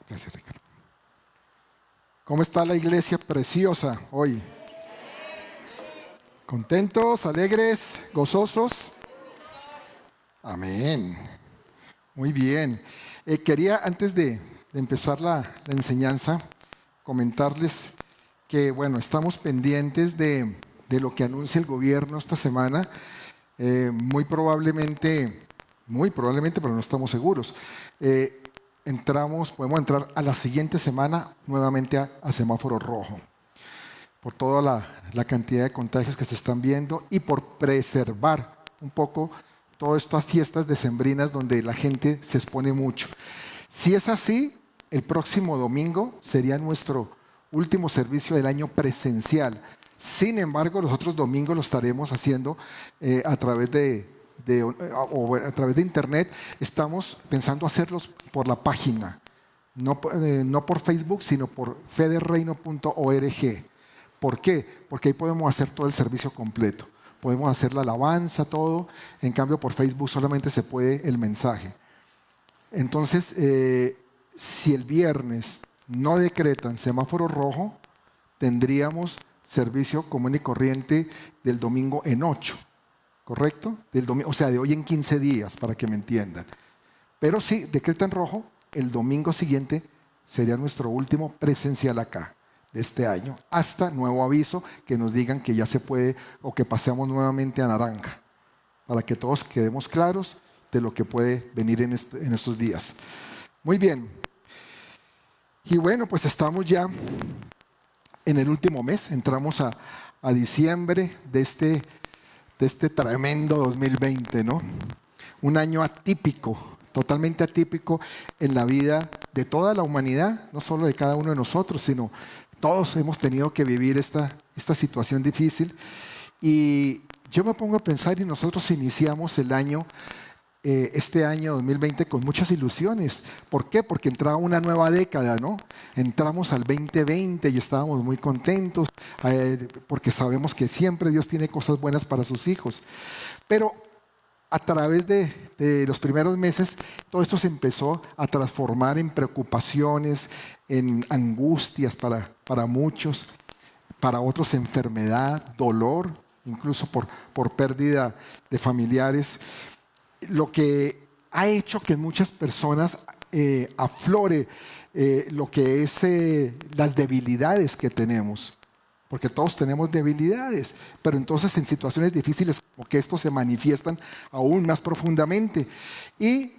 Gracias, Ricardo. ¿Cómo está la iglesia preciosa hoy? ¿Contentos, alegres, gozosos? Amén. Muy bien. Quería, antes de empezar la enseñanza, comentarles que, bueno, estamos pendientes de lo que anuncia el gobierno esta semana. Muy probablemente, pero no estamos seguros. Podemos entrar a la siguiente semana nuevamente a semáforo rojo, por toda la cantidad de contagios que se están viendo y por preservar un poco todas estas fiestas decembrinas donde la gente se expone mucho. Si es así, el próximo domingo sería nuestro último servicio del año presencial. Sin embargo, los otros domingos lo estaremos haciendo a través de internet. Estamos pensando hacerlos por la página, no por Facebook, sino por federreino.org. ¿Por qué? Porque ahí podemos hacer todo el servicio completo. Podemos hacer la alabanza, todo. En cambio, por Facebook solamente se puede el mensaje. Entonces, si el viernes no decretan semáforo rojo, tendríamos servicio común y corriente del domingo en 8. ¿Correcto? O sea, de hoy en 15 días, para que me entiendan. Pero si decretan rojo, el domingo siguiente sería nuestro último presencial acá de este año, hasta nuevo aviso que nos digan que ya se puede o que pasemos nuevamente a naranja, para que todos quedemos claros de lo que puede venir en estos días. Muy bien. Y bueno, pues estamos ya en el último mes, entramos a diciembre de este tremendo 2020, ¿no? Un año atípico, totalmente atípico en la vida de toda la humanidad, no solo de cada uno de nosotros, sino todos hemos tenido que vivir esta situación difícil. Y yo me pongo a pensar, y nosotros iniciamos el año, este año 2020 con muchas ilusiones. ¿Por qué? Porque entraba una nueva década, ¿no? Entramos al 2020 y estábamos muy contentos porque sabemos que siempre Dios tiene cosas buenas para sus hijos. Pero a través de los primeros meses, todo esto se empezó a transformar en preocupaciones, en angustias para muchos, para otros enfermedad, dolor, incluso por pérdida de familiares. Lo que ha hecho que muchas personas aflore lo que es las debilidades que tenemos. Porque todos tenemos debilidades, pero entonces en situaciones difíciles como que estos se manifiestan aún más profundamente. Y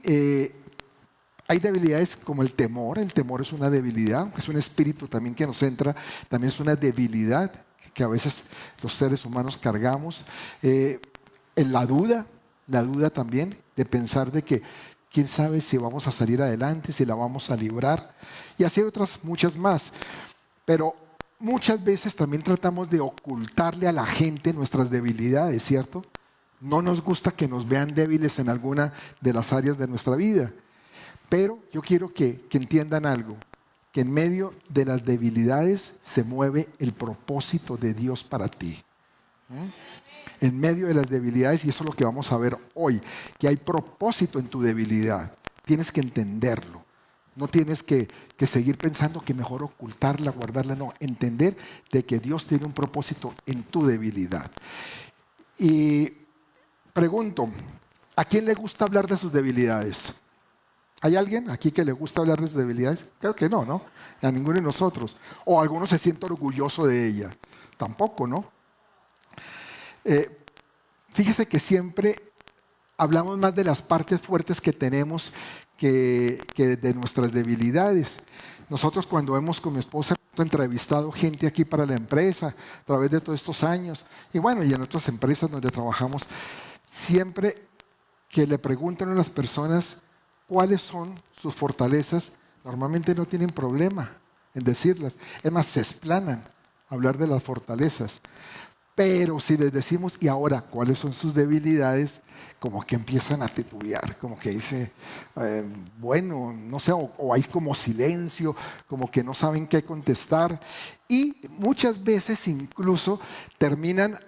hay debilidades como el temor es una debilidad, es un espíritu también que nos entra, también es una debilidad que a veces los seres humanos cargamos. En la duda también de pensar de que quién sabe si vamos a salir adelante, si la vamos a librar, y así hay otras muchas más. Pero muchas veces también tratamos de ocultarle a la gente nuestras debilidades, ¿cierto? No nos gusta que nos vean débiles en alguna de las áreas de nuestra vida. Pero yo quiero que entiendan algo, que en medio de las debilidades se mueve el propósito de Dios para ti. En medio de las debilidades, y eso es lo que vamos a ver hoy, que hay propósito en tu debilidad. Tienes que entenderlo. No tienes que seguir pensando que mejor ocultarla, guardarla, no. Entender de que Dios tiene un propósito en tu debilidad. Y pregunto, ¿a quién le gusta hablar de sus debilidades? ¿Hay alguien aquí que le gusta hablar de sus debilidades? Creo que no, ¿no? A ninguno de nosotros. O alguno se siente orgulloso de ella. Tampoco, ¿no? Fíjese que siempre hablamos más de las partes fuertes que tenemos que de nuestras debilidades. Nosotros cuando hemos con mi esposa entrevistado gente aquí para la empresa a través de todos estos años, y bueno, y en otras empresas donde trabajamos, siempre que le preguntan a las personas cuáles son sus fortalezas, normalmente no tienen problema en decirlas. Es más, se explanan a hablar de las fortalezas. Pero si les decimos, y ahora, ¿cuáles son sus debilidades? Como que empiezan a titubear, como que dice, bueno, no sé, o hay como silencio, como que no saben qué contestar. Y muchas veces incluso terminan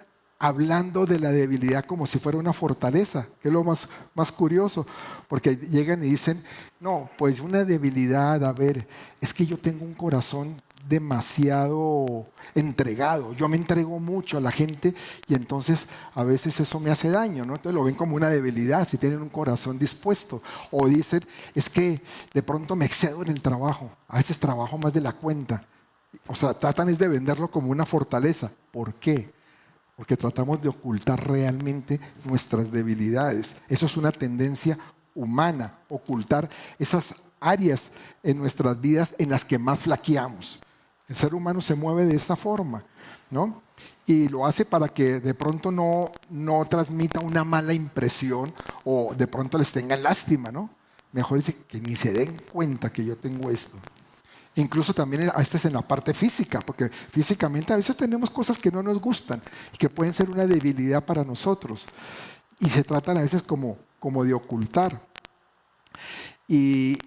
hablando de la debilidad como si fuera una fortaleza, que es lo más curioso, porque llegan y dicen, no, pues una debilidad, a ver, es que yo tengo un corazón demasiado entregado, yo me entrego mucho a la gente y entonces a veces eso me hace daño, ¿no? Entonces lo ven como una debilidad si tienen un corazón dispuesto, o dicen, es que de pronto me excedo en el trabajo, a veces trabajo más de la cuenta, o sea, tratan es de venderlo como una fortaleza. ¿Por qué? Porque tratamos de ocultar realmente nuestras debilidades. Eso es una tendencia humana, ocultar esas áreas en nuestras vidas en las que más flaqueamos. El ser humano se mueve de esa forma, ¿no? Y lo hace para que de pronto no transmita una mala impresión o de pronto les tengan lástima, ¿no? Mejor dice que ni se den cuenta que yo tengo esto. Incluso también a veces en la parte física, porque físicamente a veces tenemos cosas que no nos gustan y que pueden ser una debilidad para nosotros. Y se tratan a veces como de ocultar. Y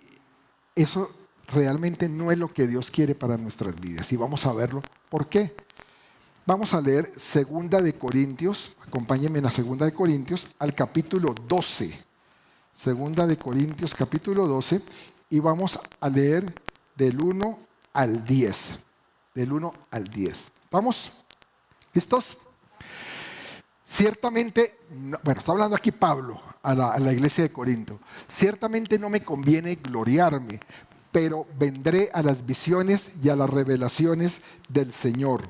eso realmente no es lo que Dios quiere para nuestras vidas. Y vamos a verlo. ¿Por qué? Vamos a leer Segunda de Corintios, acompáñenme en la Segunda de Corintios, al capítulo 12. Segunda de Corintios, capítulo 12, y vamos a leer del 1 al 10. Del 1 al 10. ¿Estamos listos? Ciertamente, bueno, está hablando aquí Pablo a la iglesia de Corinto. Ciertamente no me conviene gloriarme, pero vendré a las visiones y a las revelaciones del Señor.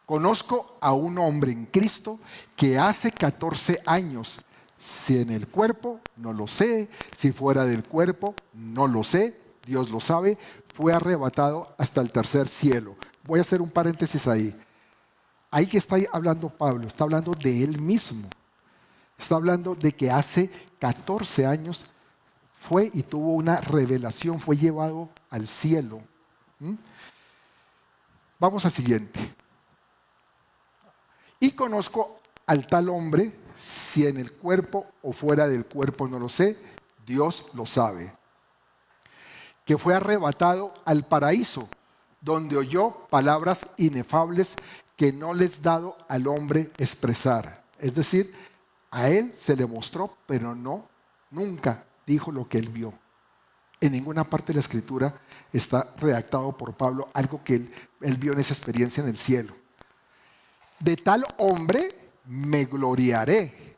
Conozco a un hombre en Cristo que hace 14 años, si en el cuerpo, no lo sé, si fuera del cuerpo, no lo sé, Dios lo sabe, fue arrebatado hasta el tercer cielo. Voy a hacer un paréntesis ahí. Ahí que está hablando Pablo, está hablando de él mismo. Está hablando de que hace 14 años fue y tuvo una revelación, fue llevado al cielo. Vamos al siguiente. Y conozco al tal hombre, si en el cuerpo o fuera del cuerpo, no lo sé, Dios lo sabe, que fue arrebatado al paraíso, donde oyó palabras inefables que no les dado al hombre expresar. Es decir, a él se le mostró, pero nunca dijo lo que él vio. En ninguna parte de la Escritura está redactado por Pablo algo que él vio en esa experiencia en el cielo. De tal hombre me gloriaré,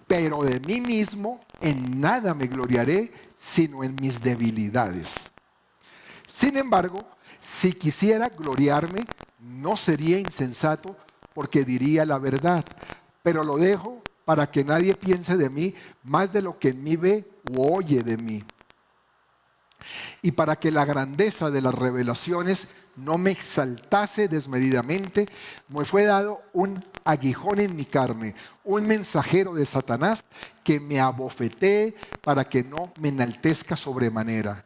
pero de mí mismo en nada me gloriaré, sino en mis debilidades. Sin embargo, si quisiera gloriarme, no sería insensato, porque diría la verdad, pero lo dejo para que nadie piense de mí más de lo que en mí ve u oye de mí. Y para que la grandeza de las revelaciones no me exaltase desmedidamente, me fue dado un aguijón en mi carne, un mensajero de Satanás que me abofetee para que no me enaltezca sobremanera.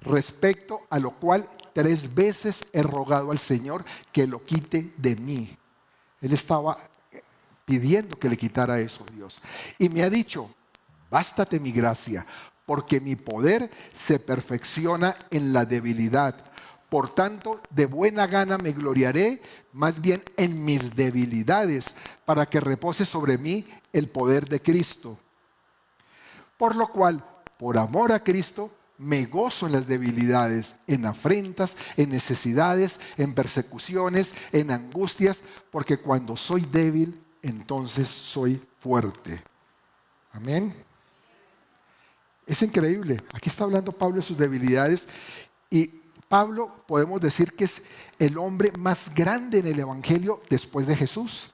Respecto a lo cual 3 veces he rogado al Señor que lo quite de mí. Él estaba pidiendo que le quitara eso, Dios. Y me ha dicho, bástate mi gracia, porque mi poder se perfecciona en la debilidad. Por tanto, de buena gana me gloriaré, más bien en mis debilidades, para que repose sobre mí el poder de Cristo. Por lo cual, por amor a Cristo, me gozo en las debilidades, en afrentas, en necesidades, en persecuciones, en angustias, porque cuando soy débil, entonces soy fuerte. Amén. Es increíble. Aquí está hablando Pablo de sus debilidades y Pablo podemos decir que es el hombre más grande en el Evangelio después de Jesús.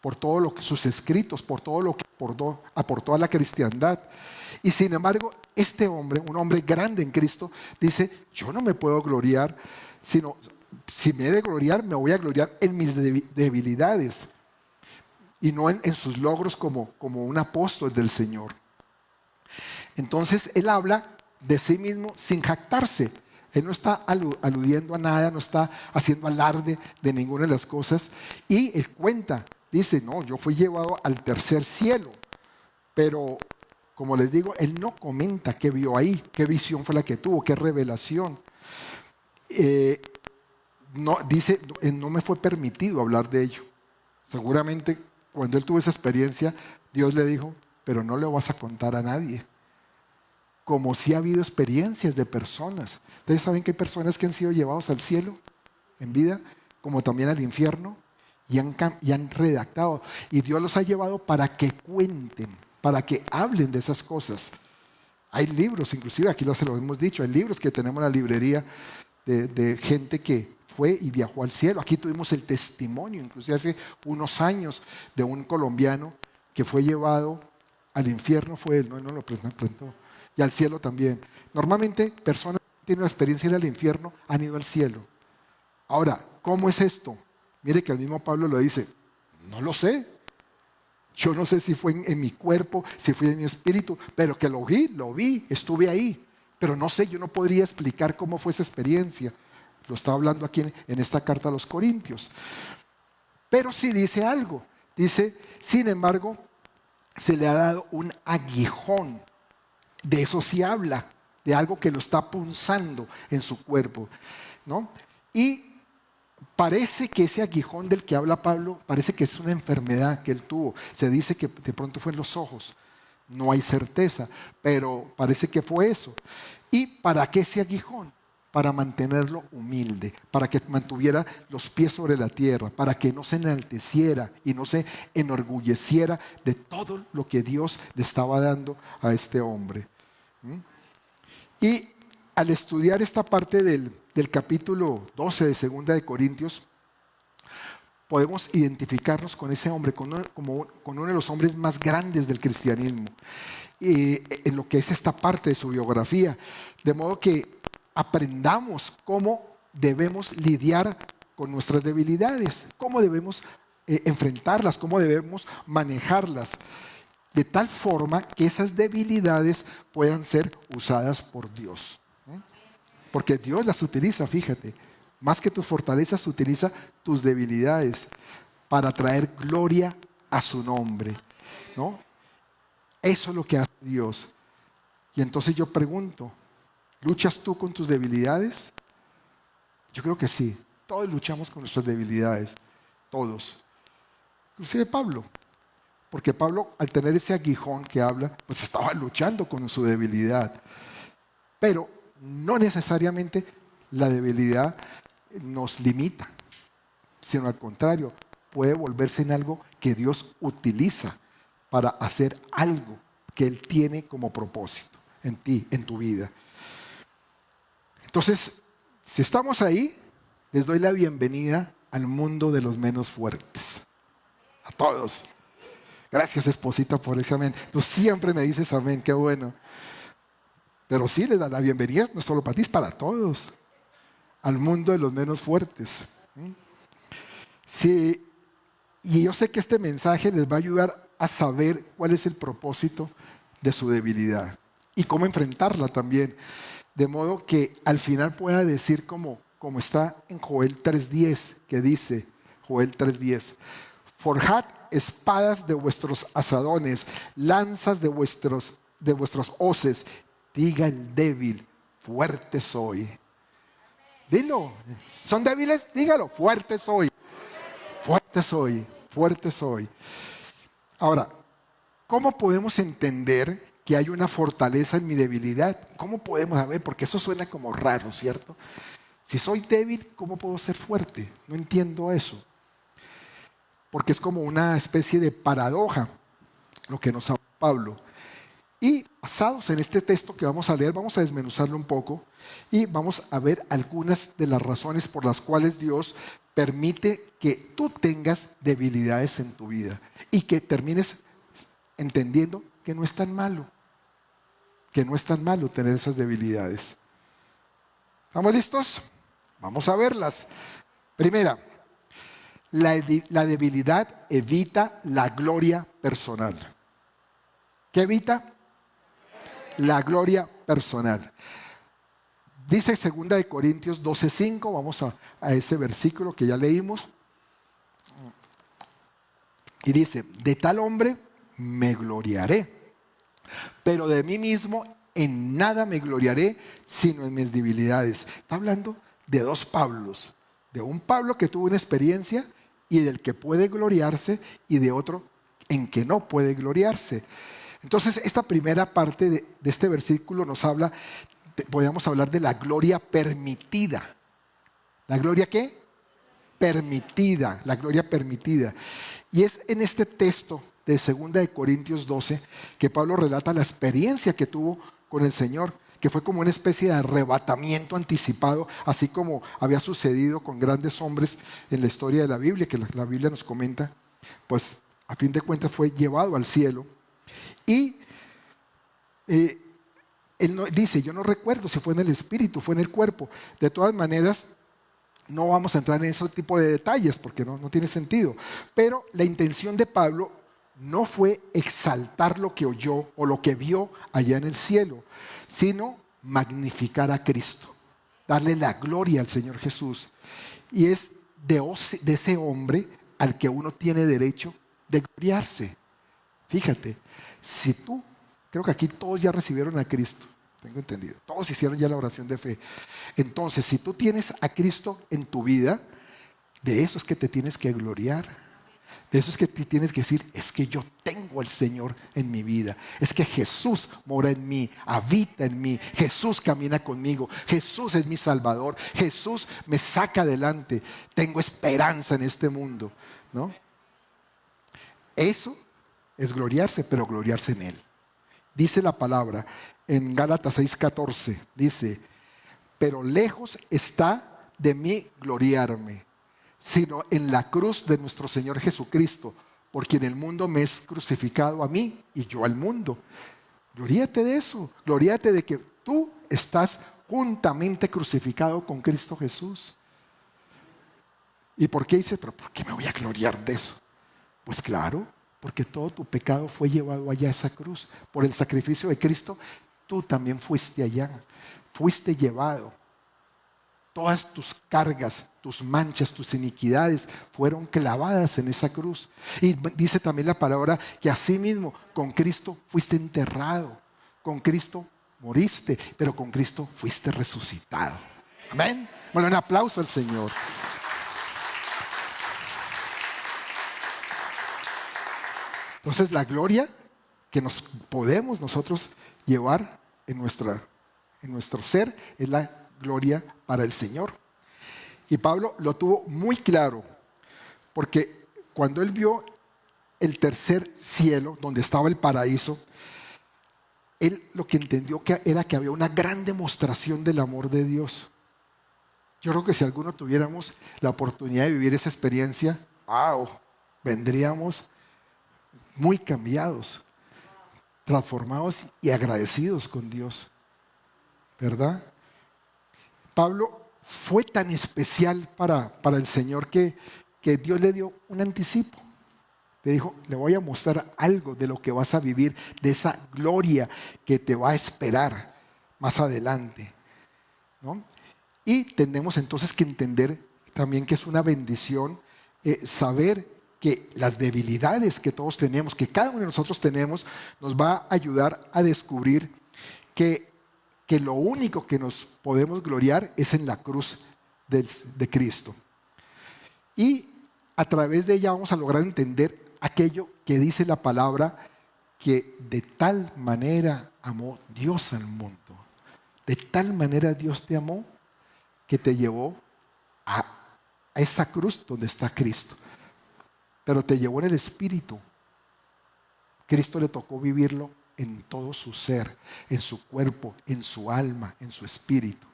Por todo lo que sus escritos, por todo lo que aportó a la cristiandad. Y sin embargo, este hombre, un hombre grande en Cristo, dice, yo no me puedo gloriar, sino si me he de gloriar, me voy a gloriar en mis debilidades y no en sus logros como un apóstol del Señor. Entonces, él habla de sí mismo sin jactarse. Él no está aludiendo a nada, no está haciendo alarde de ninguna de las cosas. Y él cuenta, dice, no, yo fui llevado al tercer cielo. Pero, como les digo, él no comenta qué vio ahí, qué visión fue la que tuvo, qué revelación. no, dice, no me fue permitido hablar de ello. Seguramente cuando él tuvo esa experiencia, Dios le dijo, pero no le vas a contar a nadie. Como si ha habido experiencias de personas. Ustedes saben que hay personas que han sido llevados al cielo en vida, como también al infierno, y han redactado. Y Dios los ha llevado para que cuenten, para que hablen de esas cosas. Hay libros, inclusive aquí se lo hemos dicho, hay libros que tenemos en la librería de gente que fue y viajó al cielo. Aquí tuvimos el testimonio, inclusive hace unos años, de un colombiano que fue llevado al infierno, fue él, no lo presentó, y al cielo también. Normalmente personas que tienen la experiencia de ir al infierno han ido al cielo. Ahora, ¿cómo es esto? Mire que el mismo Pablo lo dice, no lo sé. Yo no sé si fue en mi cuerpo, si fue en mi espíritu, pero que lo vi, estuve ahí. Pero no sé, yo no podría explicar cómo fue esa experiencia. Lo está hablando aquí en esta carta a los Corintios. Pero sí dice algo. Dice, sin embargo, se le ha dado un aguijón. De eso sí habla, de algo que lo está punzando en su cuerpo, ¿no? Y parece que ese aguijón del que habla Pablo, parece que es una enfermedad que él tuvo. Se dice que de pronto fue en los ojos. No hay certeza, pero parece que fue eso. ¿Y para qué ese aguijón? Para mantenerlo humilde, para que mantuviera los pies sobre la tierra, para que no se enalteciera y no se enorgulleciera de todo lo que Dios le estaba dando a este hombre. Y al estudiar esta parte del capítulo 12 de Segunda de Corintios, podemos identificarnos con ese hombre, con uno de los hombres más grandes del cristianismo, en lo que es esta parte de su biografía. De modo que aprendamos cómo debemos lidiar con nuestras debilidades, cómo debemos enfrentarlas, cómo debemos manejarlas, de tal forma que esas debilidades puedan ser usadas por Dios. Porque Dios las utiliza, fíjate, más que tus fortalezas, utiliza tus debilidades para traer gloria a su nombre, ¿no? Eso es lo que hace Dios. Y entonces yo pregunto, ¿luchas tú con tus debilidades? Yo creo que sí, todos luchamos con nuestras debilidades, todos. Inclusive Pablo, porque Pablo al tener ese aguijón que habla, pues estaba luchando con su debilidad. Pero no necesariamente la debilidad nos limita, sino al contrario, puede volverse en algo que Dios utiliza para hacer algo que Él tiene como propósito en ti, en tu vida. Entonces, si estamos ahí, les doy la bienvenida al mundo de los menos fuertes. A todos. Gracias, esposita, por ese amén. Tú siempre me dices amén, qué bueno. Pero sí, les da la bienvenida, no solo para ti, es para todos. Al mundo de los menos fuertes. Sí, y yo sé que este mensaje les va a ayudar a saber cuál es el propósito de su debilidad y cómo enfrentarla también. De modo que al final pueda decir como está en Joel 3:10, que dice, Joel 3:10, forjad espadas de vuestros asadones, lanzas de vuestros hoces, diga el débil, fuerte soy. Dilo, ¿son débiles? Dígalo, fuerte soy. Fuerte soy, fuerte soy. Ahora, ¿cómo podemos entender que hay una fortaleza en mi debilidad? ¿Cómo podemos saber? Porque eso suena como raro, ¿cierto? Si soy débil, ¿cómo puedo ser fuerte? No entiendo eso. Porque es como una especie de paradoja lo que nos habla Pablo. Y basados en este texto que vamos a leer, vamos a desmenuzarlo un poco y vamos a ver algunas de las razones por las cuales Dios permite que tú tengas debilidades en tu vida y que termines entendiendo que no es tan malo, tener esas debilidades. ¿Estamos listos? Vamos a verlas. Primera, la debilidad evita la gloria personal. ¿Qué evita? La gloria personal. Dice 2 Corintios 12:5, vamos a ese versículo que ya leímos. Y dice, de tal hombre me gloriaré, pero de mí mismo en nada me gloriaré, sino en mis debilidades. Está hablando de dos Pablos. De un Pablo que tuvo una experiencia y del que puede gloriarse y de otro en que no puede gloriarse. Entonces, esta primera parte de este versículo nos habla, podríamos hablar de la gloria permitida. ¿La gloria qué? Permitida, la gloria permitida. Y es en este texto de 2 Corintios 12 que Pablo relata la experiencia que tuvo con el Señor, que fue como una especie de arrebatamiento anticipado, así como había sucedido con grandes hombres en la historia de la Biblia, que la Biblia nos comenta, pues a fin de cuentas fue llevado al cielo. Y él dice, yo no recuerdo si fue en el espíritu, fue en el cuerpo. De todas maneras, no vamos a entrar en ese tipo de detalles porque no tiene sentido. Pero la intención de Pablo no fue exaltar lo que oyó o lo que vio allá en el cielo, sino magnificar a Cristo, darle la gloria al Señor Jesús. Y es de ese hombre al que uno tiene derecho de gloriarse. Fíjate, si tú, creo que aquí todos ya recibieron a Cristo, tengo entendido, todos hicieron ya la oración de fe. Entonces, si tú tienes a Cristo en tu vida, de eso es que te tienes que gloriar. De eso es que te tienes que decir, es que yo tengo al Señor en mi vida. Es que Jesús mora en mí, habita en mí. Jesús camina conmigo. Jesús es mi Salvador. Jesús me saca adelante. Tengo esperanza en este mundo, ¿no? Eso es gloriarse, pero gloriarse en Él. Dice la palabra en Gálatas 6:14, dice, pero lejos está de mí gloriarme, sino en la cruz de nuestro Señor Jesucristo, por quien el mundo me es crucificado a mí y yo al mundo. Gloríate de eso, gloríate de que tú estás juntamente crucificado con Cristo Jesús. ¿Y por qué dice, pero por qué me voy a gloriar de eso? Pues claro, porque todo tu pecado fue llevado allá a esa cruz. Por el sacrificio de Cristo, tú también fuiste allá, fuiste llevado. Todas tus cargas, tus manchas, tus iniquidades fueron clavadas en esa cruz. Y dice también la palabra que asimismo con Cristo fuiste enterrado, con Cristo moriste, pero con Cristo fuiste resucitado. Amén. Bueno, un aplauso al Señor. Entonces la gloria que nos podemos nosotros llevar en nuestro ser es la gloria para el Señor. Y Pablo lo tuvo muy claro, porque cuando él vio el tercer cielo, donde estaba el paraíso, él lo que entendió era que había una gran demostración del amor de Dios. Yo creo que si alguno tuviéramos la oportunidad de vivir esa experiencia, wow, vendríamos muy cambiados, transformados y agradecidos con Dios, ¿verdad? Pablo fue tan especial para el Señor que Dios le dio un anticipo. Le dijo, le voy a mostrar algo de lo que vas a vivir, de esa gloria que te va a esperar más adelante, ¿no? Y tenemos entonces que entender también que es una bendición saber que las debilidades que todos tenemos, que cada uno de nosotros tenemos, nos va a ayudar a descubrir que lo único que nos podemos gloriar es en la cruz de Cristo. Y a través de ella vamos a lograr entender aquello que dice la palabra, que de tal manera amó Dios al mundo. De tal manera Dios te amó que te llevó a esa cruz donde está Cristo. Pero te llevó en el Espíritu. Cristo le tocó vivirlo en todo su ser, en su cuerpo, en su alma, en su espíritu.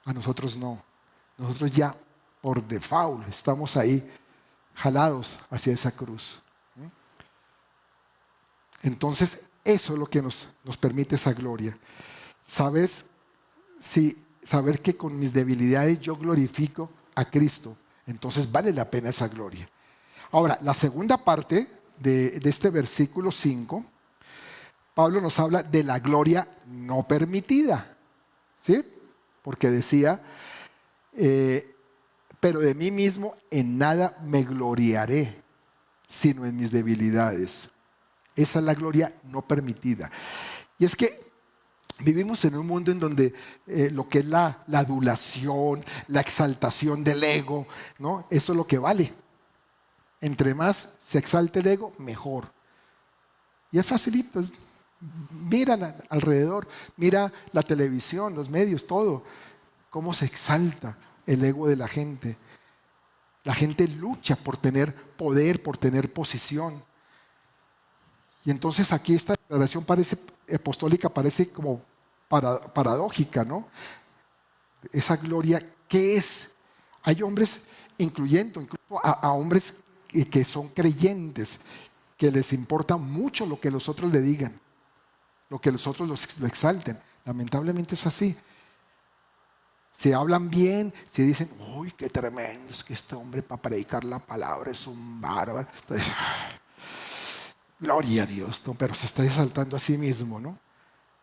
A nosotros no. Nosotros ya por default estamos ahí jalados hacia esa cruz. Entonces, eso es lo que nos permite esa gloria. ¿Sabes? Saber que con mis debilidades yo glorifico a Cristo, entonces vale la pena esa gloria. Ahora, la segunda parte de este versículo 5, Pablo nos habla de la gloria no permitida, ¿sí? Porque decía, pero de mí mismo en nada me gloriaré, sino en mis debilidades. Esa es la gloria no permitida. Y es que Vivimos en un mundo en donde lo que es la adulación, la exaltación del ego, ¿no? Eso es lo que vale. Entre más se exalte el ego, mejor. Y es facilito. Mira alrededor, mira la televisión, los medios, todo. Cómo se exalta el ego de la gente. La gente lucha por tener poder, por tener posición. Y entonces aquí esta declaración apostólica parece como paradójica, ¿no? Esa gloria, ¿qué es? Hay hombres, incluso a hombres que son creyentes, que les importa mucho lo que los otros le digan, lo que los otros lo exalten. Lamentablemente es así. Se hablan bien, se dicen, uy, qué tremendo, es que este hombre para predicar la palabra es un bárbaro. Entonces, gloria a Dios, ¿no? Pero se está exaltando a sí mismo, ¿no?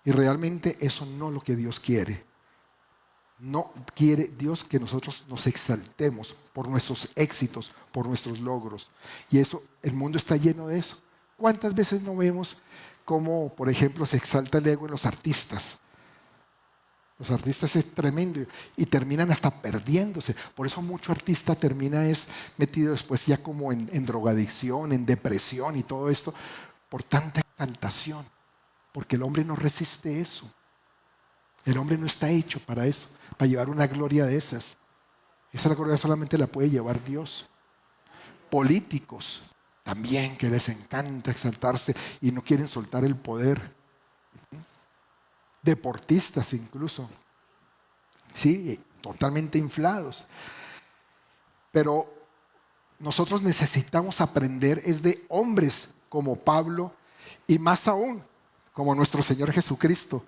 Y realmente eso no es lo que Dios quiere. No quiere Dios que nosotros nos exaltemos por nuestros éxitos, por nuestros logros. Y eso, el mundo está lleno de eso. ¿Cuántas veces no vemos cómo, por ejemplo, se exalta el ego en los artistas? Los artistas es tremendo y terminan hasta perdiéndose. Por eso mucho artista termina metido después ya como en drogadicción, en depresión y todo esto, por tanta exaltación. Porque el hombre no resiste eso. El hombre no está hecho para eso, para llevar una gloria de esas. Esa gloria solamente la puede llevar Dios. Políticos también, que les encanta exaltarse y no quieren soltar el poder. Deportistas incluso, sí, totalmente inflados. Pero nosotros necesitamos aprender es de hombres como Pablo y más aún como nuestro Señor Jesucristo,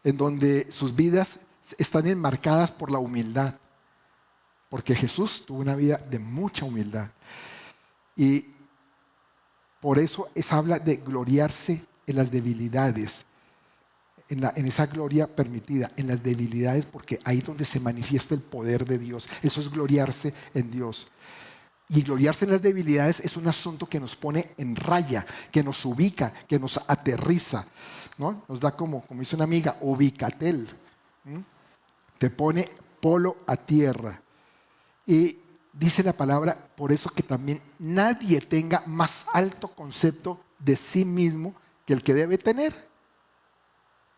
en donde sus vidas están enmarcadas por la humildad, porque Jesús tuvo una vida de mucha humildad. Y por eso habla de gloriarse en las debilidades, en esa gloria permitida, en las debilidades, porque ahí es donde se manifiesta el poder de Dios. Eso es gloriarse en Dios. Y gloriarse en las debilidades es un asunto que nos pone en raya, que nos ubica, que nos aterriza, ¿no? Nos da como dice una amiga, ubicatel. Te pone polo a tierra. Y dice la palabra, por eso que también nadie tenga más alto concepto de sí mismo que el que debe tener.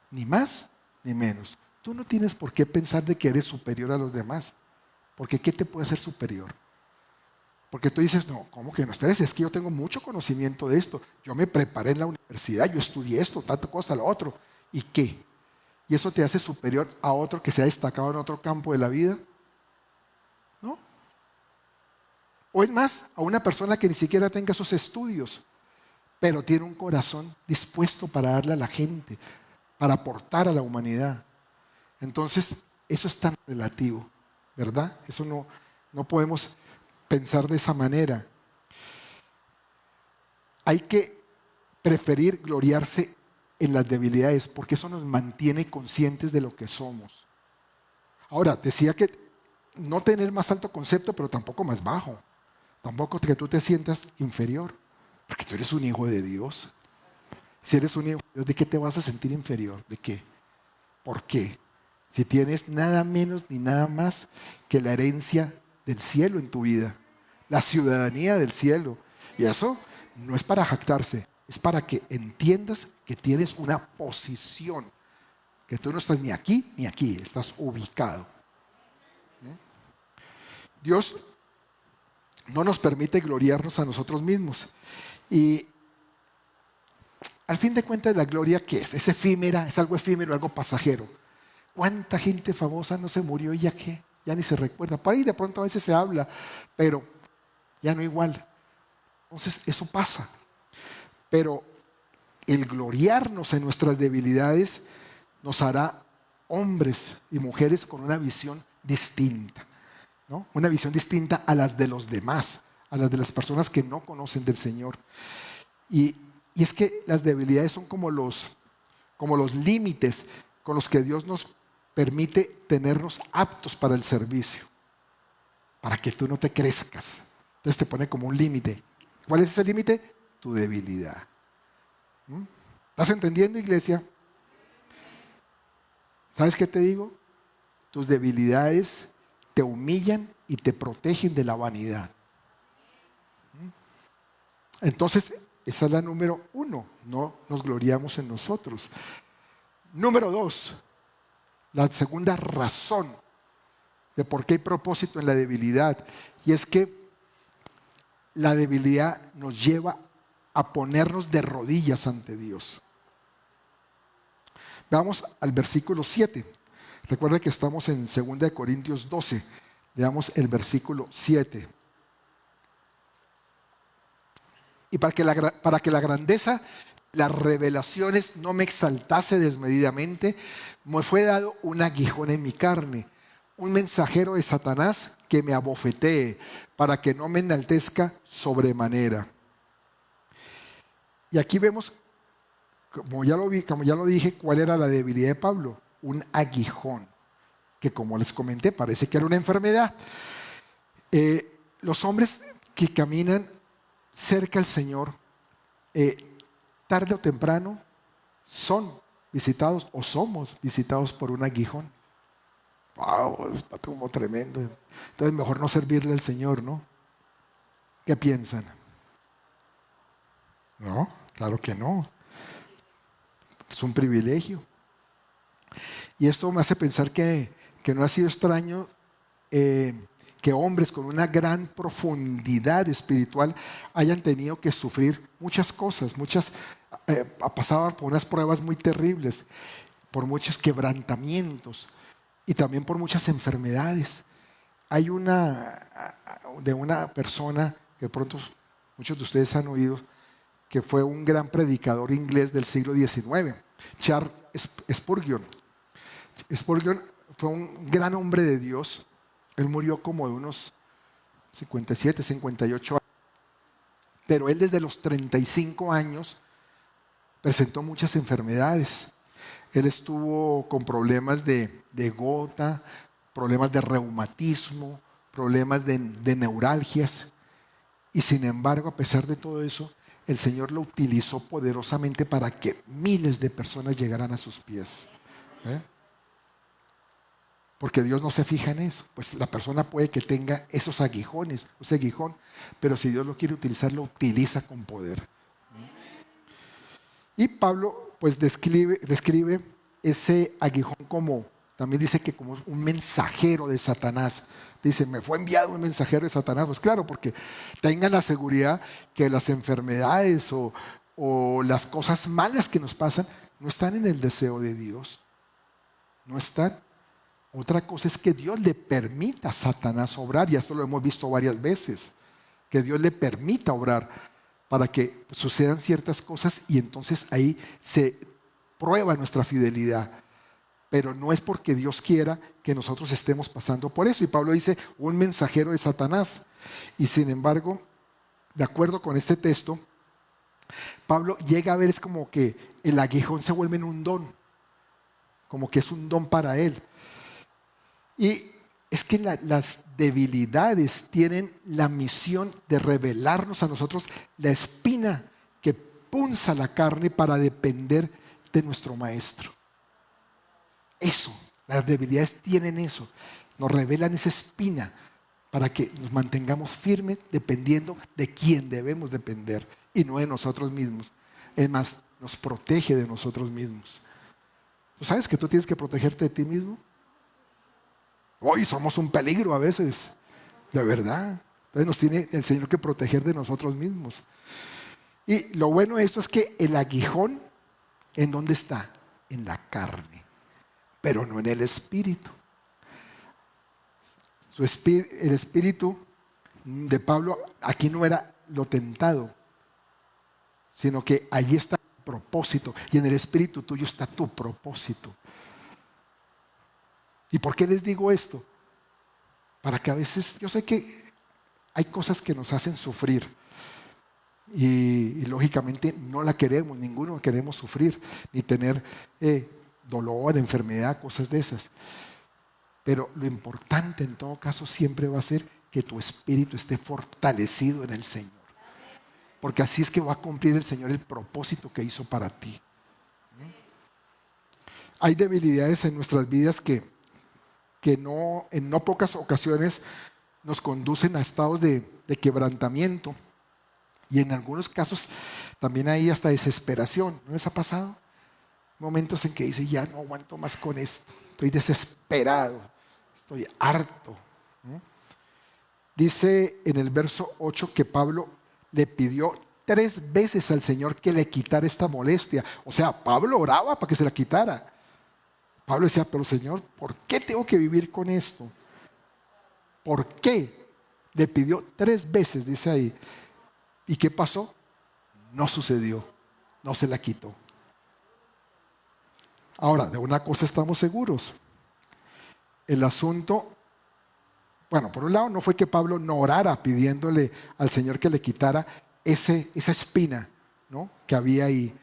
Ni más ni menos. Tú no tienes por qué pensar de que eres superior a los demás. Porque ¿qué te puede hacer superior? Porque tú dices, no, ¿cómo que no? Espérese, es que yo tengo mucho conocimiento de esto. Yo me preparé en la universidad, yo estudié esto, tanta cosa, lo otro. ¿Y qué? ¿Y eso te hace superior a otro que se ha destacado en otro campo de la vida? ¿No? O es más, a una persona que ni siquiera tenga esos estudios, pero tiene un corazón dispuesto para darle a la gente, para aportar a la humanidad. Entonces, eso es tan relativo, ¿verdad? Eso no podemos pensar de esa manera. Hay que preferir gloriarse en las debilidades porque eso nos mantiene conscientes de lo que somos. Ahora, decía que no tener más alto concepto, pero tampoco más bajo. Tampoco que tú te sientas inferior, porque tú eres un hijo de Dios. Si eres un hijo de Dios, ¿de qué te vas a sentir inferior? ¿De qué? ¿Por qué? Si tienes nada menos ni nada más que la herencia del cielo en tu vida, la ciudadanía del cielo. Y eso no es para jactarse, es para que entiendas que tienes una posición, que tú no estás ni aquí ni aquí, estás ubicado. Dios no nos permite gloriarnos a nosotros mismos. Y al fin de cuentas, la gloria, ¿qué es? Es efímera, es algo efímero, algo pasajero. ¿Cuánta gente famosa no se murió y ya qué? Ya ni se recuerda. Por ahí de pronto a veces se habla, pero ya no igual. Entonces, eso pasa. Pero el gloriarnos en nuestras debilidades nos hará hombres y mujeres con una visión distinta, ¿no? Una visión distinta a las de los demás, a las de las personas que no conocen del Señor. Y, y es que las debilidades son como los límites con los que Dios nos permite tenernos aptos para el servicio, para que tú no te crezcas. Entonces te pone como un límite. ¿Cuál es ese límite? Tu debilidad. ¿Estás entendiendo, iglesia? ¿Sabes qué te digo? Tus debilidades te humillan y te protegen de la vanidad. Entonces, esa es la número 1. No nos gloriamos en nosotros. Número 2, la segunda razón de por qué hay propósito en la debilidad. Y es que la debilidad nos lleva a ponernos de rodillas ante Dios. Vamos al versículo 7. Recuerda que estamos en 2 Corintios 12. Leamos el versículo 7. Y para que la grandeza, las revelaciones no me exaltase desmedidamente, me fue dado un aguijón en mi carne, un mensajero de Satanás que me abofetee, para que no me enaltezca sobremanera. Y aquí vemos, como ya lo dije, cuál era la debilidad de Pablo. Un aguijón, que como les comenté, parece que era una enfermedad. Los hombres que caminan cerca al Señor, tarde o temprano, son visitados o somos visitados por un aguijón. Wow, está como tremendo. Entonces mejor no servirle al Señor, ¿no? ¿Qué piensan? No, claro que no. Es un privilegio. Y esto me hace pensar que no ha sido extraño que hombres con una gran profundidad espiritual hayan tenido que sufrir muchas cosas, pasaban por unas pruebas muy terribles, por muchos quebrantamientos y también por muchas enfermedades. Hay una persona que de pronto muchos de ustedes han oído, que fue un gran predicador inglés del siglo XIX, Charles Spurgeon. Spurgeon fue un gran hombre de Dios. Él murió como de unos 57, 58 años. Pero él desde los 35 años presentó muchas enfermedades. Él estuvo con problemas de gota, problemas de reumatismo, problemas de neuralgias. Y sin embargo, a pesar de todo eso, el Señor lo utilizó poderosamente para que miles de personas llegaran a sus pies. Porque Dios no se fija en eso. Pues la persona puede que tenga esos aguijones, ese aguijón, pero si Dios lo quiere utilizar, lo utiliza con poder. Y Pablo pues describe ese aguijón como, también dice que como un mensajero de Satanás. Dice, me fue enviado un mensajero de Satanás. Pues claro, porque tengan la seguridad que las enfermedades o las cosas malas que nos pasan no están en el deseo de Dios. No están. Otra cosa es que Dios le permita a Satanás obrar, y esto lo hemos visto varias veces, que Dios le permita obrar para que sucedan ciertas cosas y entonces ahí se prueba nuestra fidelidad. Pero no es porque Dios quiera que nosotros estemos pasando por eso. Y Pablo dice, un mensajero de Satanás. Y sin embargo, de acuerdo con este texto, Pablo llega a ver, es como que el aguijón se vuelve en un don, como que es un don para él. Y es que las debilidades tienen la misión de revelarnos a nosotros la espina que punza la carne para depender de nuestro maestro. Eso, las debilidades tienen eso. Nos revelan esa espina para que nos mantengamos firmes dependiendo de quién debemos depender y no de nosotros mismos. Es más, nos protege de nosotros mismos. ¿Tú sabes que tú tienes que protegerte de ti mismo? Hoy somos un peligro a veces, de verdad. Entonces nos tiene el Señor que proteger de nosotros mismos. Y lo bueno de esto es que el aguijón, ¿en dónde está? En la carne, pero no en el espíritu. El espíritu de Pablo aquí no era lo tentado, sino que allí está el propósito, y en el espíritu tuyo está tu propósito. ¿Y por qué les digo esto? Para que a veces, yo sé que hay cosas que nos hacen sufrir y lógicamente no la queremos, ninguno queremos sufrir, ni tener dolor, enfermedad, cosas de esas. Pero lo importante en todo caso siempre va a ser que tu espíritu esté fortalecido en el Señor. Porque así es que va a cumplir el Señor el propósito que hizo para ti. Hay debilidades en nuestras vidas que no, en no pocas ocasiones nos conducen a estados de quebrantamiento y en algunos casos también hay hasta desesperación. ¿No les ha pasado? Momentos en que dice, ya no aguanto más con esto, estoy desesperado, estoy harto, ¿no? Dice en el verso 8 que Pablo le pidió 3 veces al Señor que le quitara esta molestia. O sea, Pablo oraba para que se la quitara. Pablo decía, pero Señor, ¿por qué tengo que vivir con esto? ¿Por qué? Le pidió 3 veces, dice ahí. ¿Y qué pasó? No sucedió, no se la quitó. Ahora, de una cosa estamos seguros. El asunto, bueno, por un lado no fue que Pablo no orara pidiéndole al Señor que le quitara esa espina, ¿no?, que había ahí.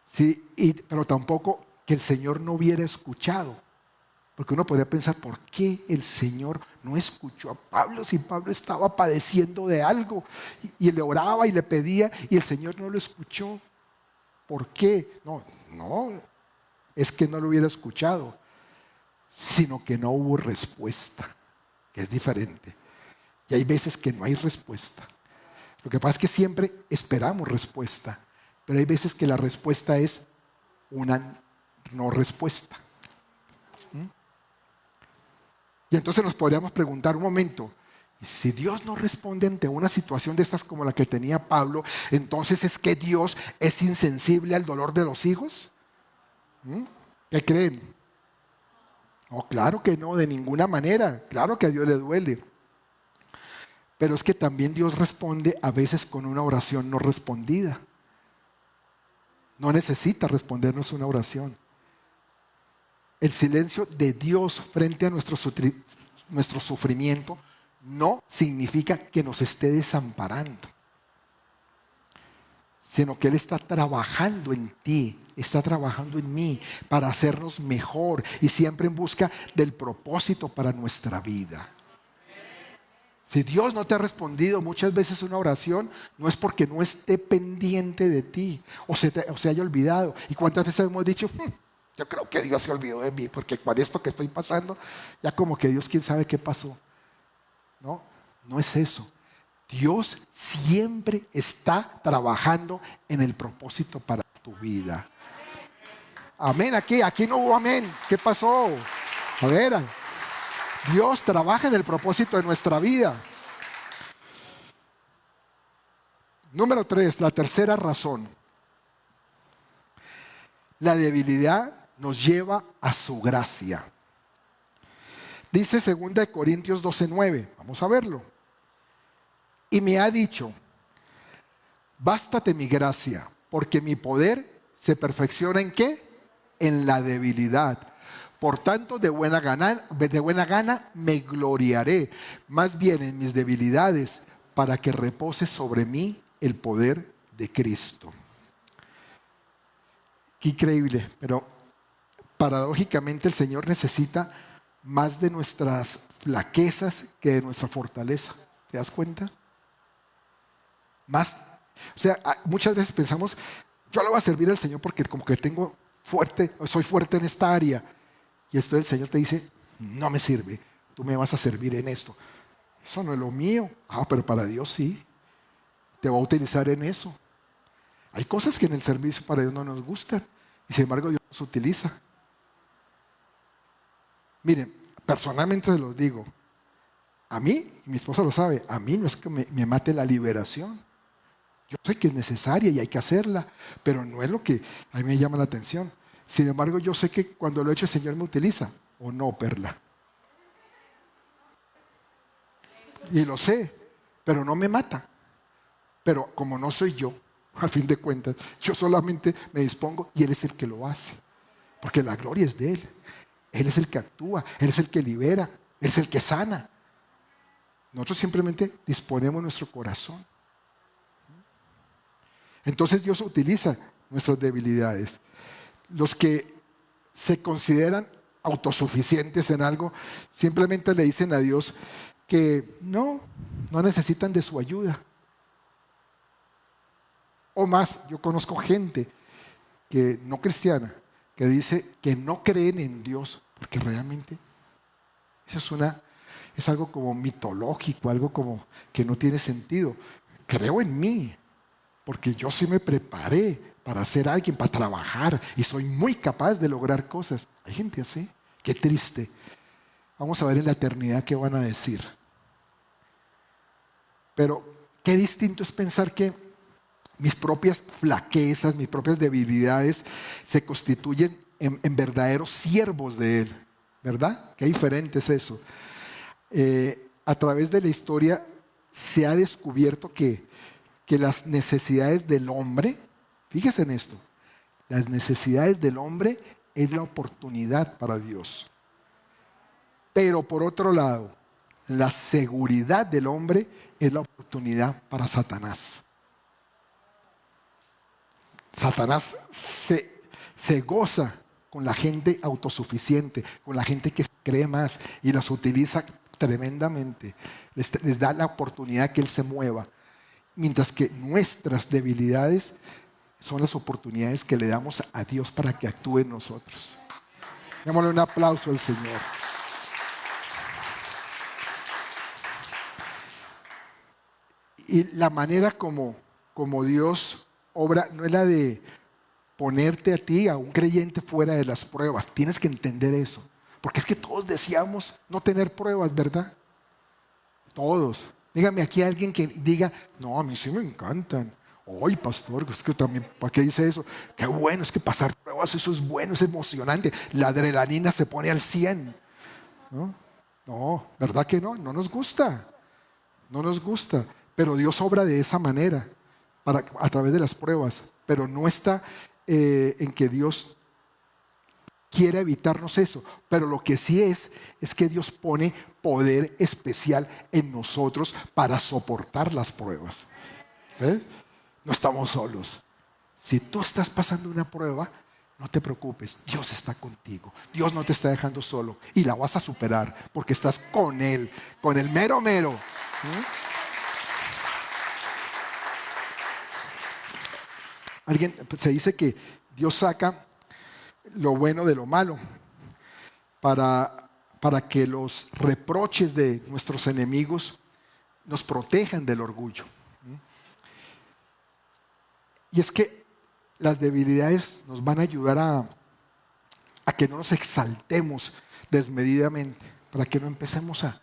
Sí, pero tampoco que el Señor no hubiera escuchado. Porque uno podría pensar, ¿por qué el Señor no escuchó a Pablo si Pablo estaba padeciendo de algo? Y le oraba y le pedía y el Señor no lo escuchó. ¿Por qué? No, es que no lo hubiera escuchado, sino que no hubo respuesta, que es diferente. Y hay veces que no hay respuesta. Lo que pasa es que siempre esperamos respuesta, pero hay veces que la respuesta es una no respuesta. Y entonces nos podríamos preguntar un momento, si Dios no responde ante una situación de estas como la que tenía Pablo, entonces ¿es que Dios es insensible al dolor de los hijos? ¿Qué creen? No, claro que no, de ninguna manera. Claro que a Dios le duele. Pero es que también Dios responde a veces con una oración no respondida. No necesita respondernos una oración. El silencio de Dios frente a nuestro sufrimiento no significa que nos esté desamparando, sino que Él está trabajando en ti, está trabajando en mí para hacernos mejor y siempre en busca del propósito para nuestra vida. Si Dios no te ha respondido muchas veces una oración, no es porque no esté pendiente de ti o se haya olvidado. ¿Y cuántas veces hemos dicho, yo creo que Dios se olvidó de mí porque con esto que estoy pasando, ya como que Dios quién sabe qué pasó? No, no es eso. Dios siempre está trabajando en el propósito para tu vida. Amén, aquí no hubo amén. ¿Qué pasó? A ver, Dios trabaja en el propósito de nuestra vida. Número 3, la tercera razón. La debilidad nos lleva a su gracia. Dice 2 Corintios 12:9. Vamos a verlo. Y me ha dicho, bástate mi gracia, porque mi poder se perfecciona ¿en qué? En la debilidad. Por tanto, de buena gana me gloriaré, más bien en mis debilidades, para que repose sobre mí el poder de Cristo. Qué increíble, pero paradójicamente el Señor necesita más de nuestras flaquezas que de nuestra fortaleza. ¿Te das cuenta? Más. O sea, muchas veces pensamos, yo le voy a servir al Señor porque como que soy fuerte en esta área. Y esto el Señor te dice, no me sirve, tú me vas a servir en esto. Eso no es lo mío. Pero para Dios sí. Te va a utilizar en eso. Hay cosas que en el servicio para Dios no nos gustan. Y sin embargo Dios nos utiliza. Miren, personalmente se los digo. A mí, y mi esposa lo sabe, a mí no es que me mate la liberación. Yo sé que es necesaria y hay que hacerla, pero no es lo que a mí me llama la atención. Sin embargo, yo sé que cuando lo he hecho el Señor me utiliza, ¿o no, Perla? Y lo sé, pero no me mata. Pero como no soy yo, a fin de cuentas, yo solamente me dispongo y Él es el que lo hace. Porque la gloria es de Él. Él es el que actúa, Él es el que libera, Él es el que sana. Nosotros simplemente disponemos nuestro corazón. Entonces Dios utiliza nuestras debilidades. Los que se consideran autosuficientes en algo, simplemente le dicen a Dios que no necesitan de su ayuda. O más, yo conozco gente que no cristiana, que dice que no creen en Dios, porque realmente eso es algo como mitológico, algo como que no tiene sentido. Creo en mí, porque yo sí me preparé para ser alguien, para trabajar, y soy muy capaz de lograr cosas. Hay gente así, qué triste. Vamos a ver en la eternidad qué van a decir. Pero qué distinto es pensar que mis propias flaquezas, mis propias debilidades se constituyen en verdaderos siervos de Él, ¿verdad? Qué diferente es eso. A través de la historia se ha descubierto que las necesidades del hombre, fíjese en esto, las necesidades del hombre es la oportunidad para Dios. Pero por otro lado, la seguridad del hombre es la oportunidad para Satanás. Satanás se goza con la gente autosuficiente, con la gente que cree más y las utiliza tremendamente. Les da la oportunidad que Él se mueva. Mientras que nuestras debilidades son las oportunidades que le damos a Dios para que actúe en nosotros. Démosle un aplauso al Señor. Y la manera como Dios obra no es la de ponerte a ti, a un creyente, fuera de las pruebas. Tienes que entender eso. Porque es que todos deseamos no tener pruebas, ¿verdad? Todos. Dígame aquí alguien que diga, no, a mí sí me encantan. Oye, pastor, es que también, ¿para qué dice eso? Qué bueno, es que pasar pruebas, eso es bueno, es emocionante. La adrenalina se pone al 100. ¿No? No, ¿verdad que no? No nos gusta. No nos gusta. Pero Dios obra de esa manera, a través de las pruebas. Pero no está en que Dios quiere evitarnos eso. Pero lo que sí es que Dios pone poder especial en nosotros para soportar las pruebas. ¿Eh? No estamos solos. Si tú estás pasando una prueba, no te preocupes, Dios está contigo. Dios no te está dejando solo y la vas a superar porque estás con Él, con el mero mero. Se dice que Dios saca lo bueno de lo malo para que los reproches de nuestros enemigos nos protejan del orgullo. Y es que las debilidades nos van a ayudar a que no nos exaltemos desmedidamente, para que no empecemos a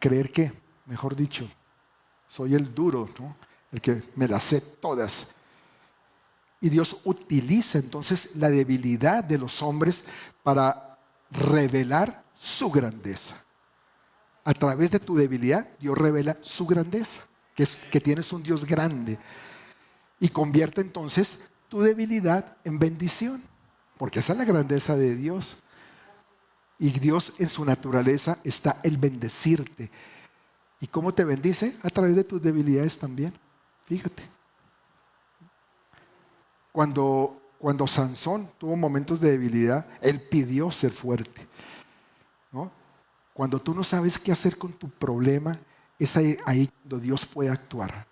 creer que, mejor dicho, soy el duro, ¿no? El que me las sé todas. Y Dios utiliza entonces la debilidad de los hombres para revelar su grandeza. A través de tu debilidad, Dios revela su grandeza, que tienes un Dios grande. Y convierte entonces tu debilidad en bendición, porque esa es la grandeza de Dios. Y Dios en su naturaleza está el bendecirte. ¿Y cómo te bendice? A través de tus debilidades también. Fíjate. Cuando Sansón tuvo momentos de debilidad, él pidió ser fuerte, ¿no? Cuando tú no sabes qué hacer con tu problema, es ahí cuando Dios puede actuar.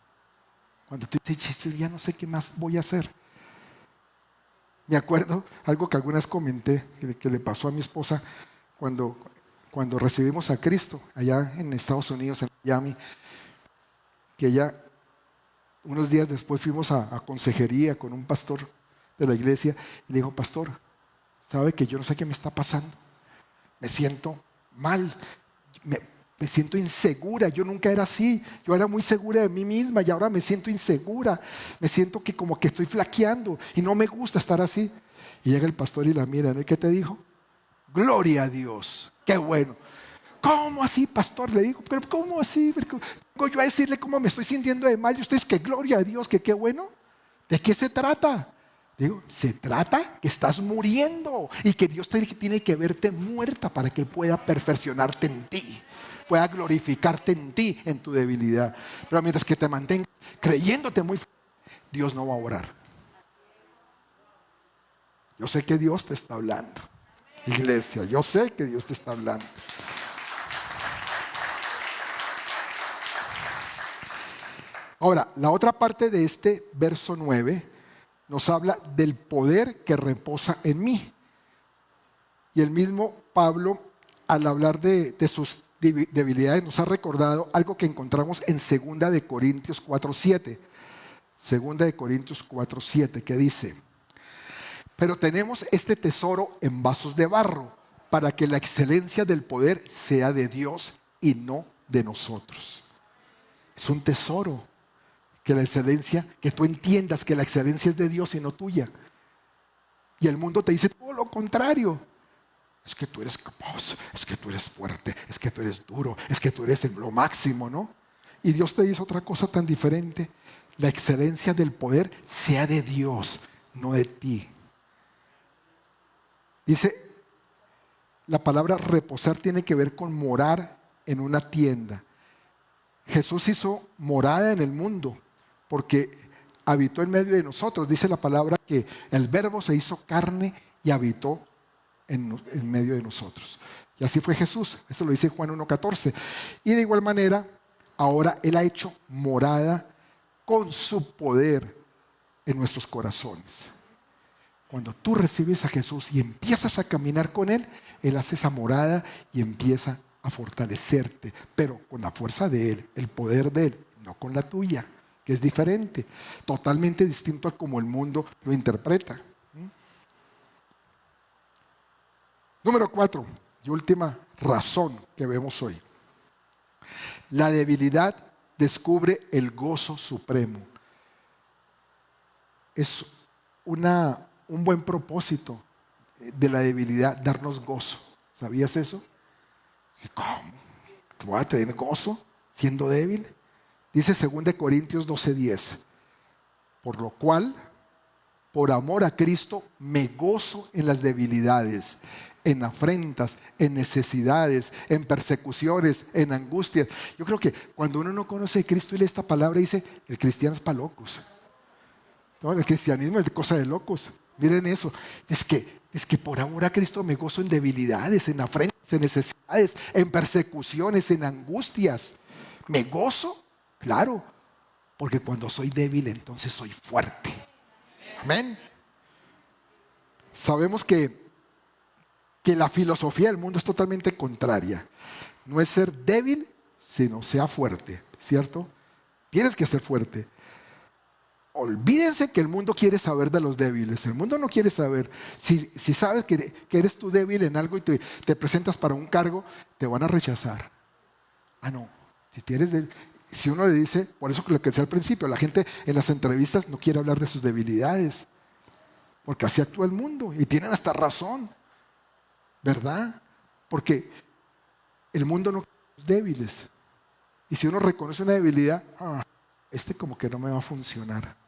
Cuando tú dices, yo ya no sé qué más voy a hacer. Me acuerdo algo que algunas comenté, que le pasó a mi esposa cuando recibimos a Cristo allá en Estados Unidos, en Miami, que ella, unos días después fuimos a consejería con un pastor de la iglesia y le dijo, pastor, ¿sabe que yo no sé qué me está pasando? Me siento mal, me siento insegura, yo nunca era así, yo era muy segura de mí misma y ahora me siento insegura, me siento que como que estoy flaqueando y no me gusta estar así. Y llega el pastor y la mira, ¿no? ¿Y qué te dijo? Gloria a Dios, qué bueno. ¿Cómo así, pastor? Le digo, pero ¿cómo así? ¿Cómo yo a decirle cómo me estoy sintiendo de mal y ustedes que gloria a Dios, que qué bueno? ¿De qué se trata? Digo, se trata que estás muriendo y que Dios tiene que verte muerta para que Él pueda perfeccionarte en ti, pueda glorificarte en ti, en tu debilidad. Pero mientras que te mantengas creyéndote muy fuerte, Dios no va a orar. Yo sé que Dios te está hablando. Iglesia, yo sé que Dios te está hablando. Ahora, la otra parte de este verso 9 nos habla del poder que reposa en mí. Y el mismo Pablo, al hablar de sus debilidades, nos ha recordado algo que encontramos en 2 Corintios 4:7. 2 Corintios 4:7, que dice: pero tenemos este tesoro en vasos de barro, para que la excelencia del poder sea de Dios y no de nosotros. Es un tesoro, que la excelencia, que tú entiendas que la excelencia es de Dios y no tuya. Y el mundo te dice todo lo contrario. Es que tú eres capaz, es que tú eres fuerte, es que tú eres duro, es que tú eres lo máximo, ¿no? Y Dios te dice otra cosa tan diferente: la excelencia del poder sea de Dios, no de ti. Dice, la palabra reposar tiene que ver con morar en una tienda. Jesús hizo morada en el mundo porque habitó en medio de nosotros. Dice la palabra que el Verbo se hizo carne y habitó en medio de nosotros. Y así fue Jesús. Eso lo dice Juan 1:14. Y de igual manera, ahora Él ha hecho morada con su poder en nuestros corazones. Cuando tú recibes a Jesús y empiezas a caminar con Él, Él hace esa morada y empieza a fortalecerte, pero con la fuerza de Él, el poder de Él, no con la tuya, que es diferente, totalmente distinto a como el mundo lo interpreta. Número 4, y última razón que vemos hoy. La debilidad descubre el gozo supremo. Es un buen propósito de la debilidad, darnos gozo. ¿Sabías eso? ¿Cómo? ¿Te voy a tener gozo siendo débil? Dice 2 Corintios 12:10. Por lo cual, por amor a Cristo, me gozo en las debilidades, en afrentas, en necesidades, en persecuciones, en angustias. Yo creo que cuando uno no conoce a Cristo y lee esta palabra, dice, el cristiano es para locos. No, el cristianismo es de cosa de locos. Miren eso. Es que por amor a Cristo me gozo en debilidades, en afrentas, en necesidades, en persecuciones, en angustias. ¿Me gozo? Claro, porque cuando soy débil entonces soy fuerte. Amén. Sabemos que la filosofía del mundo es totalmente contraria. No es ser débil, sino sea fuerte, ¿cierto? Tienes que ser fuerte. Olvídense que el mundo quiere saber de los débiles. El mundo no quiere saber. Si sabes que eres tú débil en algo y te presentas para un cargo, te van a rechazar. Ah, no. Si uno le dice, por eso que lo que decía al principio, la gente en las entrevistas no quiere hablar de sus debilidades. Porque así actúa el mundo. Y tienen hasta razón. ¿Verdad? Porque el mundo no quiere a los débiles. Y si uno reconoce una debilidad, como que no me va a funcionar.